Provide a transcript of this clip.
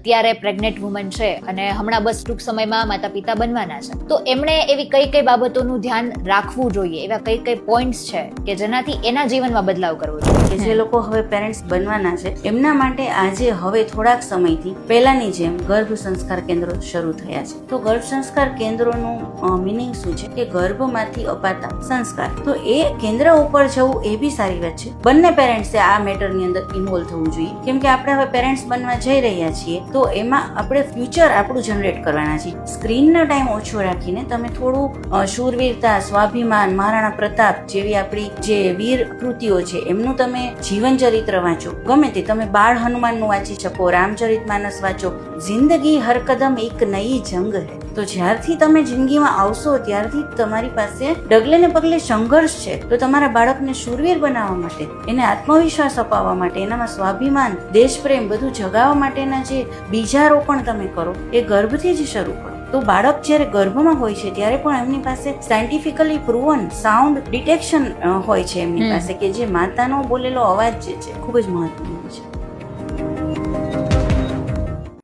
અત્યારે pregnant woman છે અને હમણાં બસ ટૂંક સમયમાં માતા પિતા બનવાના છે, તો એમણે એવી કઈ કઈ બાબતોનું ધ્યાન રાખવું જોઈએ, એવા કઈ કઈ પોઈન્ટ્સ છે કે જેનાથી એના જીવનમાં બદલાવ કરવો જોઈએ? કે જે લોકો હવે પેરેન્ટ્સ બનવાના છે એમના માટે આજે હવે થોડાક સમયથી પહેલાની જેમ ગર્ભ સંસ્કાર કેન્દ્રો શરૂ થયા છે. તો ગર્ભ સંસ્કાર કેન્દ્રોનું મિનિંગ શું છે કે ગર્ભમાંથી અપાતા સંસ્કાર. તો એ કેન્દ્ર ઉપર જવું એ બી સારી વાત છે. બંને પેરેન્ટ્સે આ મેટરની અંદર ઇન્વોલ્વ થવું જોઈએ, કેમ કે આપણે હવે પેરેન્ટ્સ બનવા જઈ રહ્યા છીએ તો એમાં આપણે ફ્યુચર આપણું જનરેટ કરવાના છીએ. સ્ક્રીનનો ટાઈમ ઓછો રાખીને તમે થોડું શૂરવીરતા, સ્વાભિમાન, મહારાણા પ્રતાપ જેવી આપણી જે વીર કૃતિઓ છે એમનું તમે જીવન ચરિત્ર વાંચો. ગમે તે તમે બાળ હનુમાનનું વાંચી શકો, રામચરિતમાનસ વાંચો. જિંદગી હર કદમ એક નઈ જંગ હૈ. તો જ્યારથી તમે જિંદગીમાં આવશો ત્યારથી તમારી પાસે ડગલે ને પગલે સંઘર્ષ છે. તો તમારા બાળકને શૂરવીર બનાવવા માટે, એને આત્મવિશ્વાસ અપાવવા માટે, એનામાં સ્વાભિમાન, દેશપ્રેમ બધું જગાવવા માટેના જે બીજારોપણ તમે કરો એ ગર્ભથી જ શરૂ કરો. તો બાળક જ્યારે ગર્ભમાં હોય છે ત્યારે પણ એમની પાસે સાયન્ટિફિકલી પ્રૂવન સાઉન્ડ ડિટેક્શન હોય છે એમની પાસે, કે જે માતાનો બોલેલો અવાજ જે છે ખૂબ જ મહત્વનો છે.